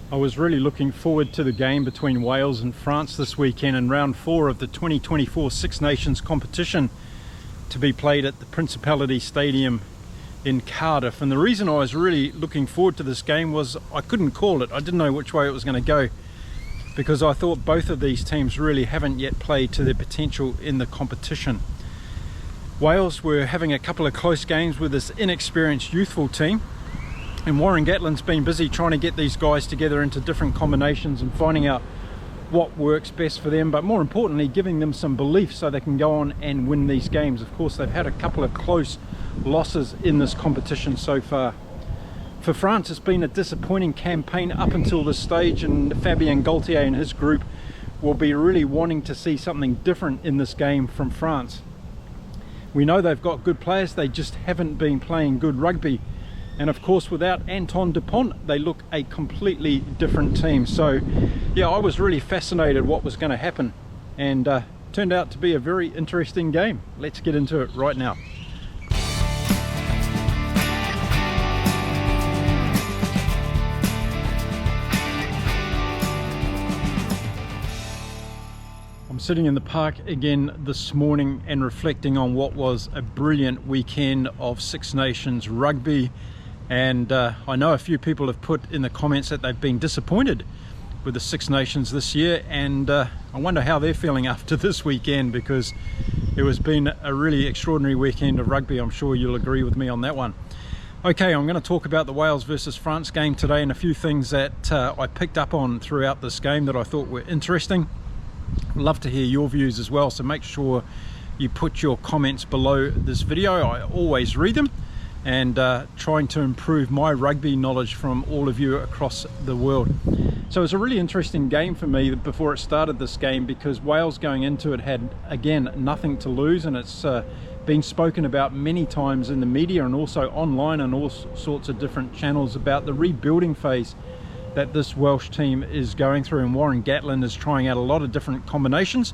I was really looking forward to the game between Wales and France this weekend in round 4 of the 2024 Six Nations competition to be played at the Principality Stadium in Cardiff. And the reason I was really looking forward to this game was I couldn't call it. I didn't know which way it was going to go because I thought both of these teams really haven't yet played to their potential in the competition. Wales were having a couple of close games with this inexperienced youthful team, and Warren Gatland's been busy trying to get these guys together into different combinations and finding out what works best for them, but more importantly giving them some belief so they can go on and win these games. Of course, they've had a couple of close losses in this competition so far. For France, it's been a disappointing campaign up until this stage, and Fabian Galthie and his group will be really wanting to see something different in this game from France. We know they've got good players, they just haven't been playing good rugby. And of course, without Antoine Dupont, they look a completely different team. So yeah, I was really fascinated what was going to happen, and turned out to be a very interesting game. Let's get into it right now. I'm sitting in the park again this morning and reflecting on what was a brilliant weekend of Six Nations rugby. And I know a few people have put in the comments that they've been disappointed with the Six Nations this year, and I wonder how they're feeling after this weekend, because it has been a really extraordinary weekend of rugby. I'm sure you'll agree with me on that one. Okay, I'm going to talk about the Wales versus France game today and a few things that I picked up on throughout this game that I thought were interesting. I'd love to hear your views as well, so make sure you put your comments below this video. I always read them, and trying to improve my rugby knowledge from all of you across the world. So it was a really interesting game for me before it started, this game, because Wales going into it had, again, nothing to lose, and it's been spoken about many times in the media and also online and all sorts of different channels about the rebuilding phase that this Welsh team is going through, and Warren Gatland is trying out a lot of different combinations.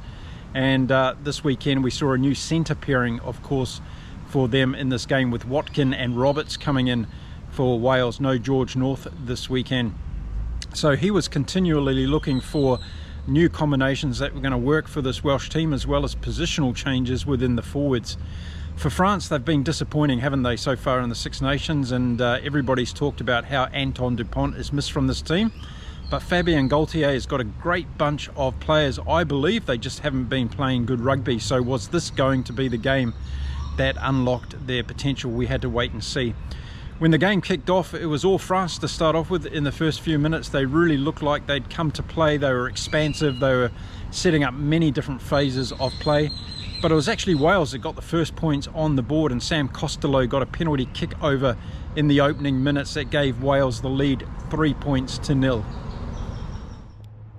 And this weekend we saw a new centre pairing, of course, for them in this game, with Watkin and Roberts coming in for Wales. No George North this weekend. So he was continually looking for new combinations that were going to work for this Welsh team, as well as positional changes within the forwards. For France, they've been disappointing, haven't they, so far in the Six Nations, and everybody's talked about how Antoine Dupont is missed from this team. But Fabian Galthié has got a great bunch of players. I believe they just haven't been playing good rugby. So was this going to be the game that unlocked their potential? We had to wait and see. When the game kicked off, it was all France to start off with. In the first few minutes, they really looked like they'd come to play. They were expansive, they were setting up many different phases of play, but it was actually Wales that got the first points on the board, and Sam Costello got a penalty kick over in the opening minutes that gave Wales the lead 3-0.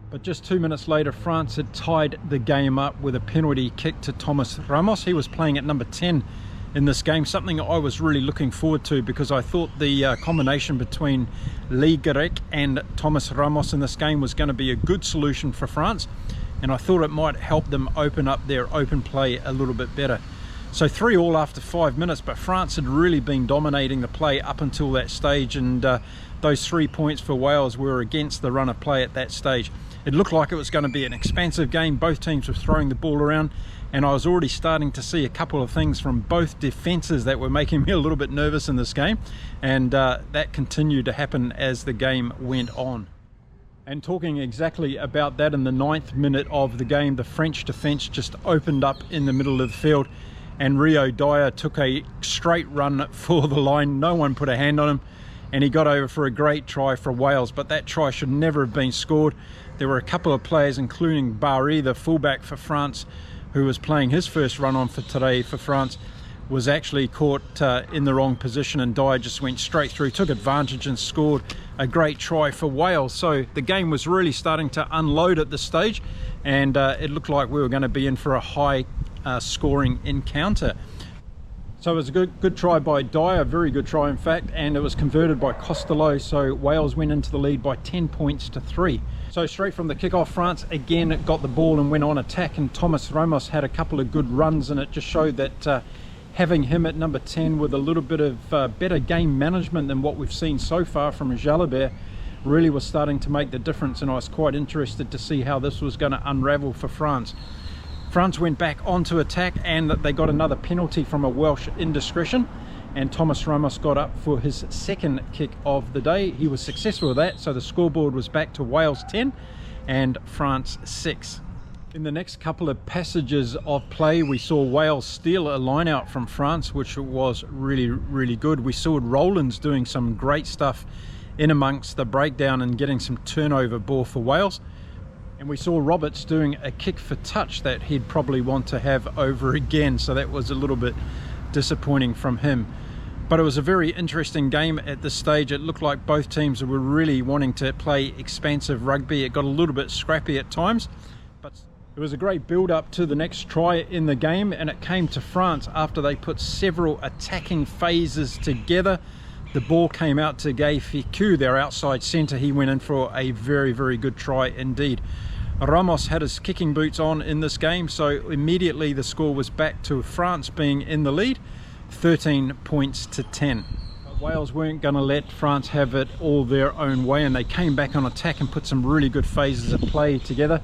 But just 2 minutes later, France had tied the game up with a penalty kick to Thomas Ramos. He was playing at number 10 in this game, something I was really looking forward to, because I thought the combination between Lee Garrec and Thomas Ramos in this game was going to be a good solution for France, and I thought it might help them open up their open play a little bit better. So 3-3 after 5 minutes, but France had really been dominating the play up until that stage, and those 3 points for Wales were against the run of play at that stage. It looked like it was going to be an expansive game. Both teams were throwing the ball around, and I was already starting to see a couple of things from both defences that were making me a little bit nervous in this game, and that continued to happen as the game went on. And talking exactly about that, in the 9th minute of the game, the French defence just opened up in the middle of the field, and Rio Dyer took a straight run for the line. No one put a hand on him, and he got over for a great try for Wales, but that try should never have been scored. There were a couple of players, including Barry, the fullback for France, who was playing his first run on for today for France, was actually caught in the wrong position, and Dyer just went straight through, took advantage and scored a great try for Wales. So the game was really starting to unload at this stage, and it looked like we were going to be in for a high scoring encounter. So it was a good try by Dyer, a very good try in fact, and it was converted by Costello, so Wales went into the lead by 10-3. So straight from the kickoff, France again got the ball and went on attack, and Thomas Ramos had a couple of good runs, and it just showed that having him at number 10 with a little bit of better game management than what we've seen so far from Jalabert really was starting to make the difference, and I was quite interested to see how this was going to unravel for France. France went back onto attack, and they got another penalty from a Welsh indiscretion, and Thomas Ramos got up for his second kick of the day. He was successful with that, so the scoreboard was back to Wales 10 and France 6. In the next couple of passages of play, we saw Wales steal a line out from France, which was really good. We saw Rowlands doing some great stuff in amongst the breakdown and getting some turnover ball for Wales. And we saw Roberts doing a kick for touch that he'd probably want to have over again, so that was a little bit disappointing from him. But it was a very interesting game at this stage. It looked like both teams were really wanting to play expansive rugby. It got a little bit scrappy at times, but it was a great build-up to the next try in the game, and it came to France after they put several attacking phases together. The ball came out to Galthie, their outside centre. He went in for a very good try indeed. Ramos had his kicking boots on in this game, so immediately the score was back to France being in the lead, 13 points to 10. Wales weren't going to let France have it all their own way, and they came back on attack and put some really good phases of play together.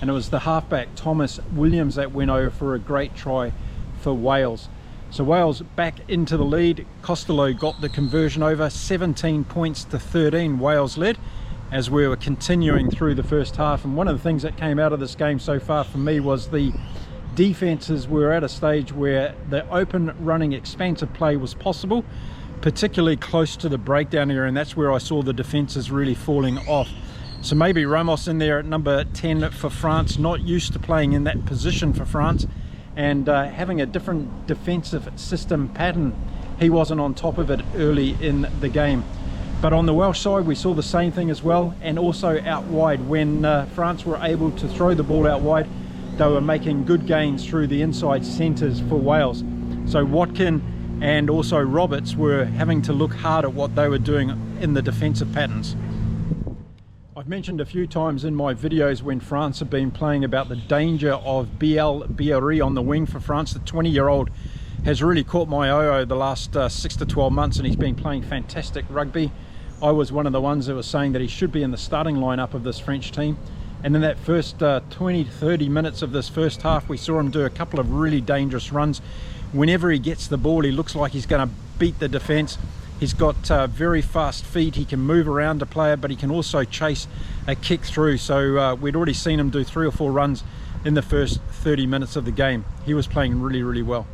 And it was the halfback Thomas Williams that went over for a great try for Wales. So Wales back into the lead. Costello got the conversion over, 17 points to 13 Wales led as we were continuing through the first half. And one of the things that came out of this game so far for me was the defences were at a stage where the open running expansive play was possible, particularly close to the breakdown area, and that's where I saw the defences really falling off. So maybe Ramos in there at number 10 for France, not used to playing in that position for France, and having a different defensive system pattern. He wasn't on top of it early in the game. But on the Welsh side, we saw the same thing as well, and also out wide. When France were able to throw the ball out wide, they were making good gains through the inside centres for Wales. So Watkin and also Roberts were having to look hard at what they were doing in the defensive patterns. I've mentioned a few times in my videos when France have been playing about the danger of BL Biarri on the wing for France. The 20-year-old has really caught my eye the last 6 to 12 months, and he's been playing fantastic rugby. I was one of the ones that was saying that he should be in the starting lineup of this French team. And in that first 20 to 30 minutes of this first half, we saw him do a couple of really dangerous runs. Whenever he gets the ball, he looks like he's going to beat the defence. He's got very fast feet. He can move around a player, but he can also chase a kick through. So we'd already seen him do 3 or 4 runs in the first 30 minutes of the game. He was playing really well.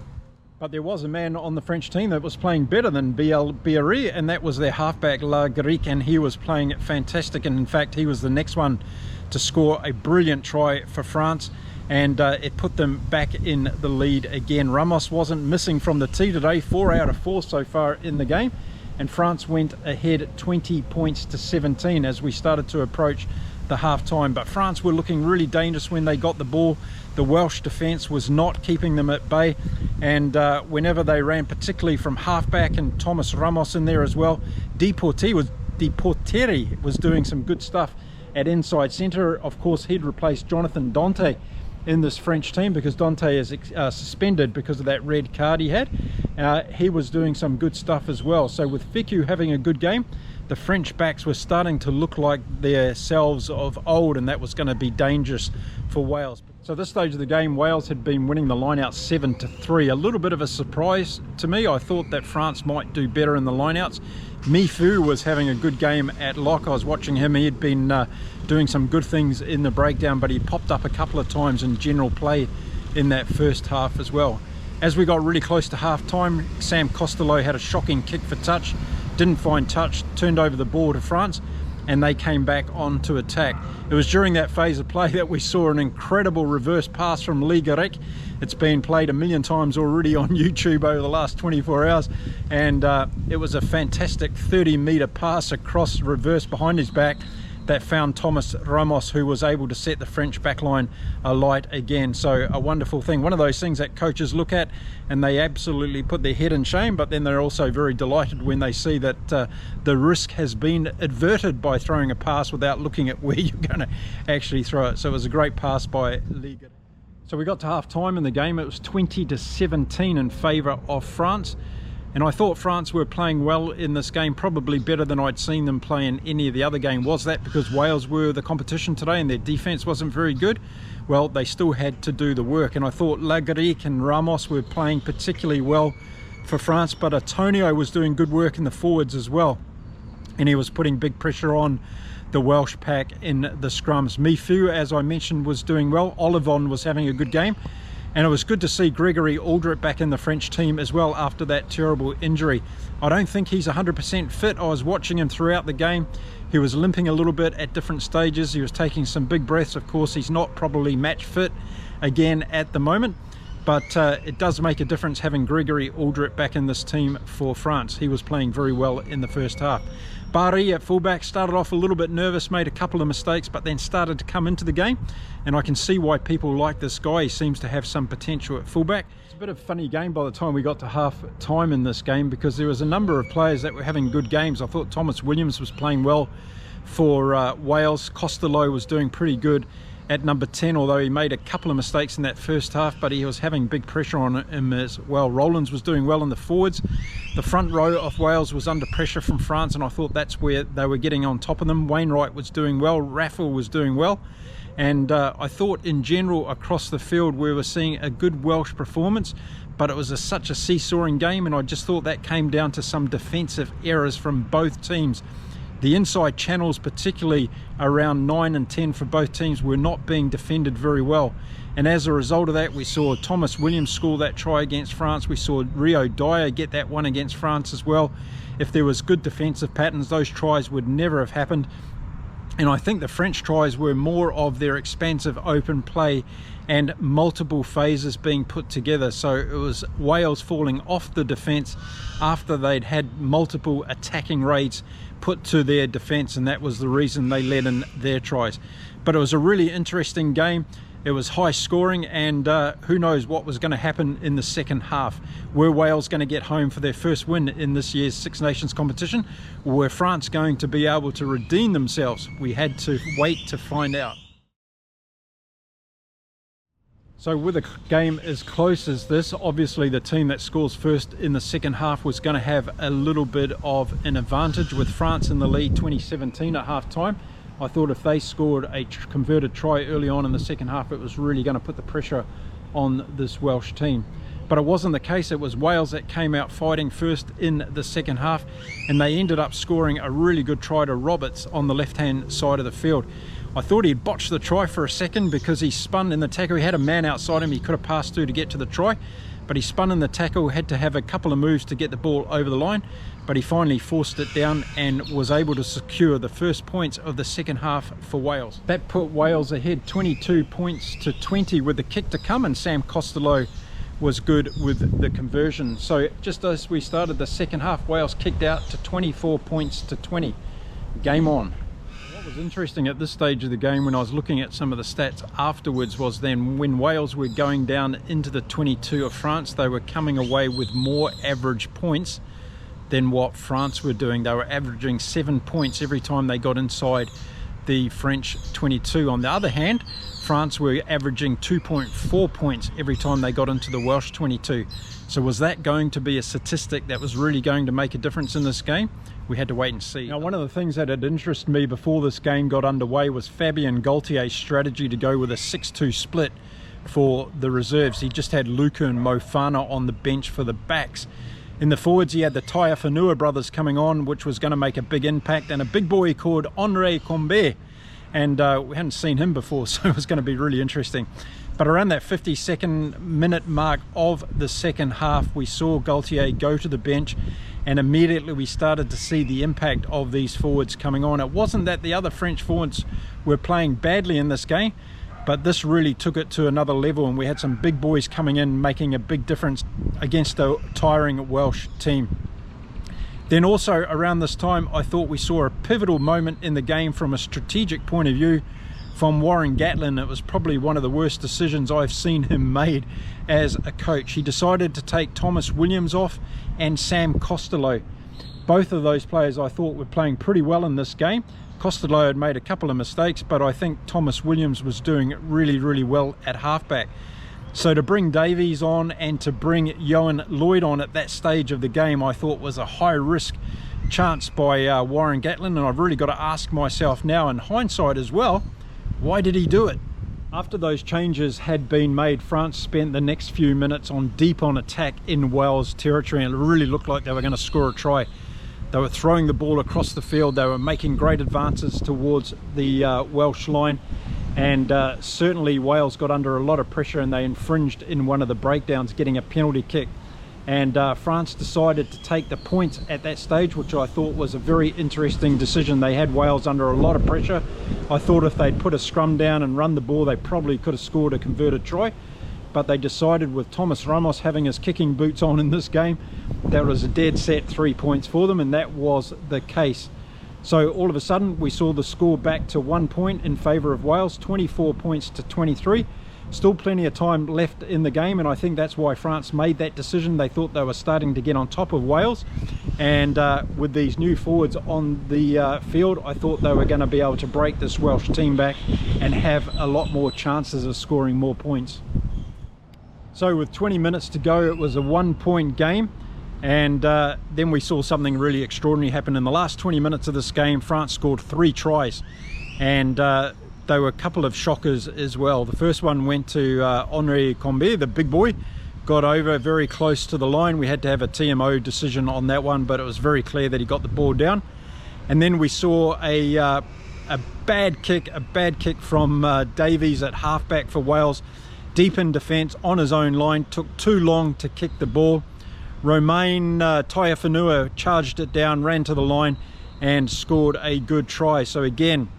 But there was a man on the French team that was playing better than BL Biarri, and that was their halfback La Greek, and he was playing fantastic. And in fact, he was the next one to score a brilliant try for France, and it put them back in the lead again. Ramos wasn't missing from the tee today, 4 out of 4 so far in the game, and France went ahead 20 points to 17 as we started to approach the half time. But France were looking really dangerous when they got the ball. The Welsh defence was not keeping them at bay, and whenever they ran, particularly from halfback and Thomas Ramos in there as well, Deportieri was doing some good stuff at inside centre. Of course, he'd replaced Jonathan Dante in this French team because Dante is suspended because of that red card he had. He was doing some good stuff as well. So with Fiku having a good game, the French backs were starting to look like their selves of old, and that was going to be dangerous for Wales. So at this stage of the game, Wales had been winning the line-out 7-3. A little bit of a surprise to me. I thought that France might do better in the line-outs. Mifu was having a good game at lock. I was watching him. He had been doing some good things in the breakdown, but he popped up a couple of times in general play in that first half as well. As we got really close to half time, Sam Costello had a shocking kick for touch, didn't find touch, turned over the ball to France, and they came back on to attack. It was during that phase of play that we saw an incredible reverse pass from Ligarek. It's been played a million times already on YouTube over the last 24 hours, and it was a fantastic 30-metre pass across reverse behind his back that found Thomas Ramos, who was able to set the French backline alight again. So a wonderful thing. One of those things that coaches look at and they absolutely put their head in shame, but then they're also very delighted when they see that the risk has been averted by throwing a pass without looking at where you're going to actually throw it. So it was a great pass by Liga. So we got to half time in the game. It was 20-17 in favour of France. And I thought France were playing well in this game, probably better than I'd seen them play in any of the other game. Was that because Wales were the competition today and their defence wasn't very good? Well, they still had to do the work, and I thought Lagaric and Ramos were playing particularly well for France, but Antonio was doing good work in the forwards as well, and he was putting big pressure on the Welsh pack in the scrums. Mifu, as I mentioned, was doing well. Olivon was having a good game. And it was good to see Gregory Aldrit back in the French team as well after that terrible injury. I don't think he's 100% fit. I was watching him throughout the game. He was limping a little bit at different stages. He was taking some big breaths. Of course, he's not probably match fit again at the moment. But it does make a difference having Gregory Aldrit back in this team for France. He was playing very well in the first half. Bari at fullback started off a little bit nervous, made a couple of mistakes, but then started to come into the game. And I can see why people like this guy. He seems to have some potential at fullback. It's a bit of a funny game by the time we got to half time in this game, because there was a number of players that were having good games. I thought Thomas Williams was playing well for Wales. Costello was doing pretty good at number 10, although he made a couple of mistakes in that first half, but he was having big pressure on him as well. Rowlands was doing well in the forwards. The front row of Wales was under pressure from France, and I thought that's where they were getting on top of them. Wainwright was doing well, Raffle was doing well, and I thought in general across the field we were seeing a good Welsh performance, but it was such a seesawing game, and I just thought that came down to some defensive errors from both teams. The inside channels, particularly around 9 and 10 for both teams, were not being defended very well. And as a result of that, we saw Thomas Williams score that try against France. We saw Rio Dyer get that one against France as well. If there was good defensive patterns, those tries would never have happened. And I think the French tries were more of their expansive open play and multiple phases being put together. So it was Wales falling off the defence after they'd had multiple attacking raids put to their defence, and that was the reason they let in their tries. But it was a really interesting game. It was high scoring, and who knows what was going to happen in the second half. Were Wales going to get home for their first win in this year's Six Nations competition? Or were France going to be able to redeem themselves? We had to wait to find out. So with a game as close as this, obviously the team that scores first in the second half was going to have a little bit of an advantage, with France in the lead 2017 at half time. I thought if they scored a converted try early on in the second half, it was really going to put the pressure on this Welsh team. But it wasn't the case. It was Wales that came out fighting first in the second half, and they ended up scoring a really good try to Roberts on the left-hand side of the field. I thought he'd botched the try for a second because he spun in the tackle. He had a man outside him he could have passed through to get to the try, but he spun in the tackle, had to have a couple of moves to get the ball over the line, but he finally forced it down and was able to secure the first points of the second half for Wales. That put Wales ahead 22 points to 20 with the kick to come, and Sam Costello was good with the conversion. So just as we started the second half, Wales kicked out to 24 points to 20. Game on. What was interesting at this stage of the game, when I was looking at some of the stats afterwards, was then when Wales were going down into the 22 of France, they were coming away with more average points than what France were doing. They were averaging 7 points every time they got inside the French 22. On the other hand, France were averaging 2.4 points every time they got into the Welsh 22. So was that going to be a statistic that was really going to make a difference in this game? We had to wait and see. Now, one of the things that had interested me before this game got underway was Fabian Galthie's strategy to go with a 6-2 split for the reserves. He just had Luca and Mofana on the bench for the backs. In the forwards, he had the Taiafanua brothers coming on, which was going to make a big impact, and a big boy called Henri Combe. And we hadn't seen him before, so it was going to be really interesting. But around that 52nd minute mark of the second half, we saw Galthier go to the bench, and immediately we started to see the impact of these forwards coming on. It wasn't that the other French forwards were playing badly in this game, but this really took it to another level, and we had some big boys coming in making a big difference against a tiring Welsh team. Then also around this time, I thought we saw a pivotal moment in the game from a strategic point of view from Warren Gatland. It was probably one of the worst decisions I've seen him made as a coach. He decided to take Thomas Williams off and Sam Costello. Both of those players I thought were playing pretty well in this game. Costello had made a couple of mistakes, but I think Thomas Williams was doing really, really well at halfback. So to bring Davies on and to bring Johan Lloyd on at that stage of the game, I thought was a high risk chance by Warren Gatland, and I've really got to ask myself now in hindsight as well, why did he do it? After those changes had been made, France spent the next few minutes on deep on attack in Wales territory, and it really looked like they were going to score a try. They were throwing the ball across the field, they were making great advances towards the Welsh line, and certainly Wales got under a lot of pressure and they infringed in one of the breakdowns, getting a penalty kick. And France decided to take the points at that stage, which I thought was a very interesting decision. They had Wales under a lot of pressure. I thought if they'd put a scrum down and run the ball, they probably could have scored a converted try. But they decided, with Thomas Ramos having his kicking boots on in this game, that was a dead set 3 points for them, and that was the case. So all of a sudden we saw the score back to 1 point in favour of Wales, 24 points to 23. Still plenty of time left in the game, and I think that's why France made that decision. They thought they were starting to get on top of Wales, and with these new forwards on the field, I thought they were going to be able to break this Welsh team back and have a lot more chances of scoring more points. So with 20 minutes to go, it was a 1 point game, and then we saw something really extraordinary happen. In the last 20 minutes of this game, France scored 3 tries, and they were a couple of shockers as well. The first one went to Henri Combe, the big boy, got over very close to the line. We had to have a TMO decision on that one, but it was very clear that he got the ball down. And then we saw a bad kick from Davies at halfback for Wales, deep in defence on his own line, took too long to kick the ball. Romain Taiafanua charged it down, ran to the line and scored a good try. So again,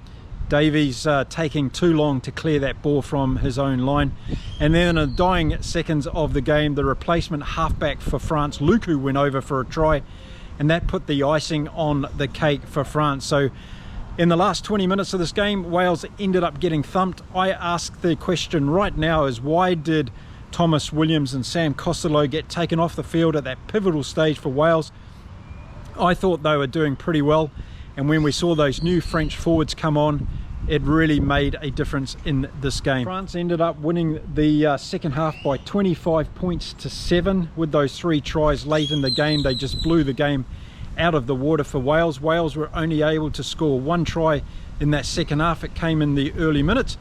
Davies taking too long to clear that ball from his own line. And then in the dying seconds of the game, the replacement halfback for France, Luku, went over for a try, and that put the icing on the cake for France. So in the last 20 minutes of this game, Wales ended up getting thumped. I ask the question right now is, why did Thomas Williams and Sam Costello get taken off the field at that pivotal stage for Wales? I thought they were doing pretty well, and when we saw those new French forwards come on, it really made a difference in this game. France ended up winning the second half by 25 points to 7 with those 3 tries late in the game. They just blew the game out of the water for Wales. Wales were only able to score 1 try in that second half. It came in the early minutes,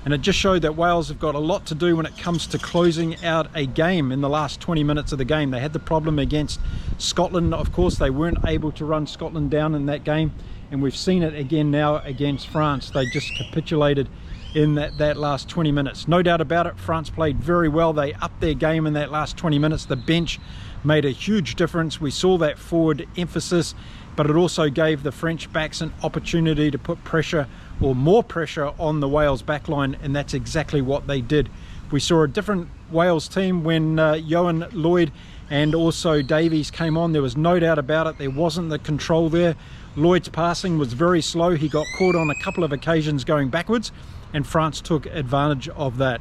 and it just showed that Wales have got a lot to do when it comes to closing out a game in the last 20 minutes of the game. They had the problem against Scotland, of course. They weren't able to run Scotland down in that game, and we've seen it again now against France. They just capitulated in that last 20 minutes. No doubt about it, France played very well. They upped their game in that last 20 minutes. The bench made a huge difference. We saw that forward emphasis, but it also gave the French backs an opportunity to put pressure, or more pressure, on the Wales backline, and that's exactly what they did. We saw a different Wales team when Johan Lloyd and also Davies came on. There was no doubt about it. There wasn't the control there. Lloyd's passing was very slow. He got caught on a couple of occasions going backwards, and France took advantage of that.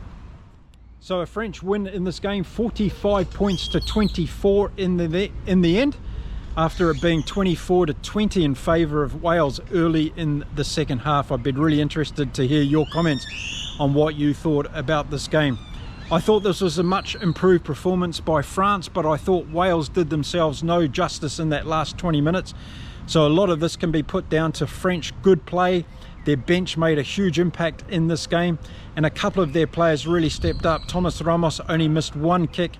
So a French win in this game, 45 points to 24 in the end, after it being 24 to 20 in favour of Wales early in the second half. I've been really interested to hear your comments on what you thought about this game. I thought this was a much improved performance by France, but I thought Wales did themselves no justice in that last 20 minutes. So a lot of this can be put down to French good play. Their bench made a huge impact in this game, and a couple of their players really stepped up. Thomas Ramos only missed 1 kick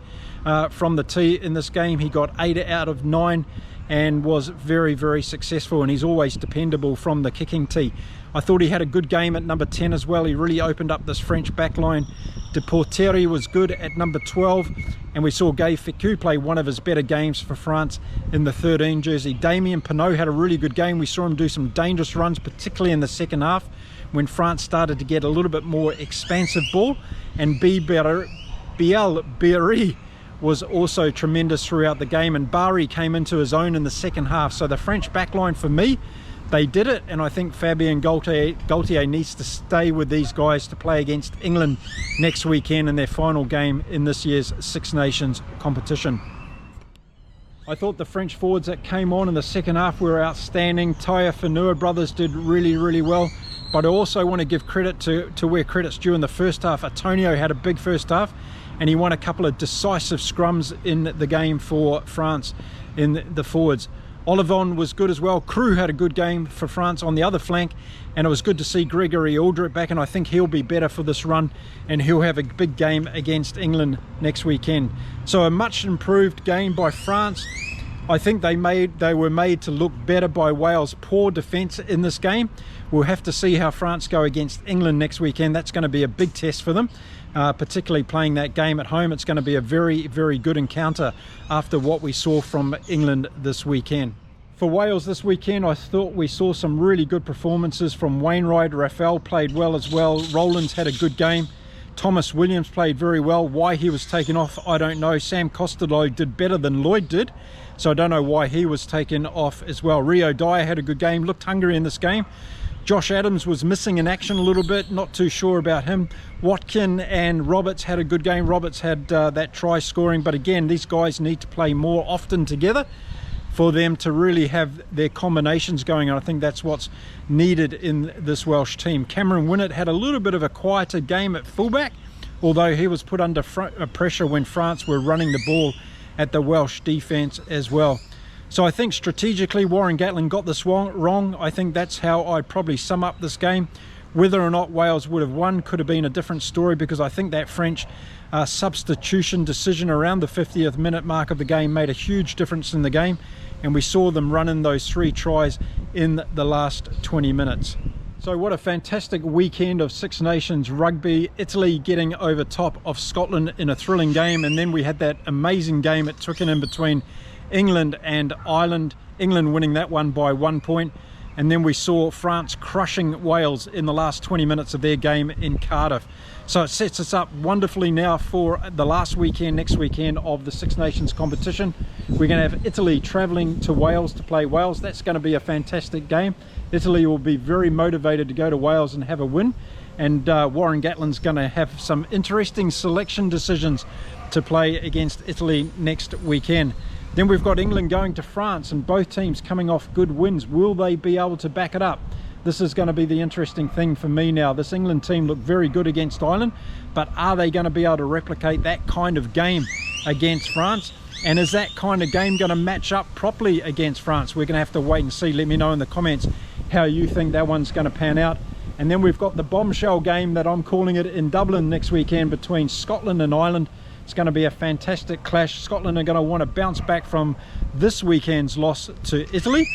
from the tee in this game. He got 8 out of 9 and was very, very successful, and he's always dependable from the kicking tee. I thought he had a good game at number 10 as well. He really opened up this French backline. De Porteri was good at number 12, and we saw Gay Ficou play one of his better games for France in the 13 jersey. Damien Penaud had a really good game. We saw him do some dangerous runs, particularly in the second half when France started to get a little bit more expansive ball, and Biel Berry was also tremendous throughout the game, and Bari came into his own in the second half. So the French backline, for me, they did it, and I think Fabian Galthie needs to stay with these guys to play against England next weekend in their final game in this year's Six Nations competition. I thought the French forwards that came on in the second half were outstanding. Taiafanua brothers did really, really well, but I also want to give credit to where credit's due in the first half. Antonio had a big first half, and he won a couple of decisive scrums in the game for France in the forwards. Olivon was good as well. Crew had a good game for France on the other flank, and it was good to see Gregory Aldrit back, and I think he'll be better for this run, and he'll have a big game against England next weekend. So a much improved game by France. I think they were made to look better by Wales' poor defence in this game. We'll have to see how France go against England next weekend. That's going to be a big test for them, particularly playing that game at home. It's going to be a very, very good encounter after what we saw from England this weekend. For Wales this weekend, I thought we saw some really good performances from Wainwright. Raphael played well as well. Rowlands had a good game. Thomas Williams played very well. Why he was taken off, I don't know. Sam Costello did better than Lloyd did, so I don't know why he was taken off as well. Rio Dyer had a good game, looked hungry in this game. Josh Adams was missing in action a little bit, not too sure about him. Watkin and Roberts had a good game. Roberts had that try scoring, but again, these guys need to play more often together for them to really have their combinations going, and I think that's what's needed in this Welsh team. Cameron Winnett had a little bit of a quieter game at fullback, although he was put under pressure when France were running the ball at the Welsh defence as well. So I think strategically Warren Gatland got this wrong. I think that's how I'd probably sum up this game. Whether or not Wales would have won could have been a different story, because I think that French substitution decision around the 50th minute mark of the game made a huge difference in the game, and we saw them run in those 3 tries in the last 20 minutes. So what a fantastic weekend of Six Nations rugby. Italy getting over top of Scotland in a thrilling game, and then we had that amazing game at Twickenham between England and Ireland. England winning that one by 1 point, and then we saw France crushing Wales in the last 20 minutes of their game in Cardiff. So it sets us up wonderfully now for the last weekend, next weekend, of the Six Nations competition. We're going to have Italy travelling to Wales to play Wales. That's going to be a fantastic game. Italy will be very motivated to go to Wales and have a win, and Warren Gatland's going to have some interesting selection decisions to play against Italy next weekend. Then we've got England going to France, and both teams coming off good wins. Will they be able to back it up? This is going to be the interesting thing for me now. This England team looked very good against Ireland, but are they going to be able to replicate that kind of game against France? And is that kind of game going to match up properly against France? We're going to have to wait and see. Let me know in the comments how you think that one's going to pan out. And then we've got the bombshell game that I'm calling it in Dublin next weekend between Scotland and Ireland. It's going to be a fantastic clash. Scotland are going to want to bounce back from this weekend's loss to Italy,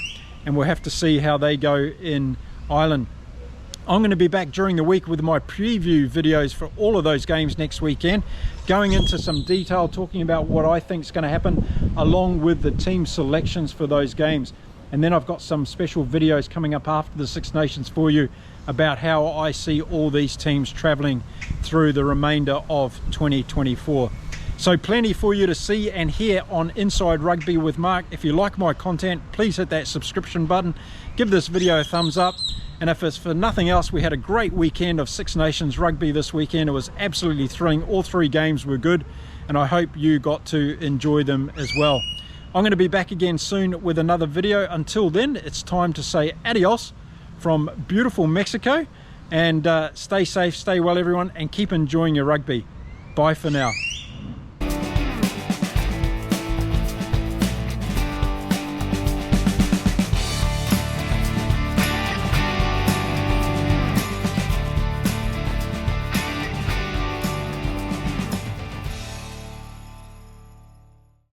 and we'll have to see how they go in Ireland. I'm going to be back during the week with my preview videos for all of those games next weekend, going into some detail, talking about what I think is going to happen, along with the team selections for those games. And then I've got some special videos coming up after the Six Nations for you about how I see all these teams travelling through the remainder of 2024. So plenty for you to see and hear on Inside Rugby with Mark. If you like my content, please hit that subscription button, give this video a thumbs up, and if it's for nothing else, we had a great weekend of Six Nations rugby this weekend. It was absolutely thrilling. All 3 games were good, and I hope you got to enjoy them as well. I'm going to be back again soon with another video. Until then, it's time to say adios from beautiful Mexico, and stay safe, stay well everyone, and keep enjoying your rugby. Bye for now.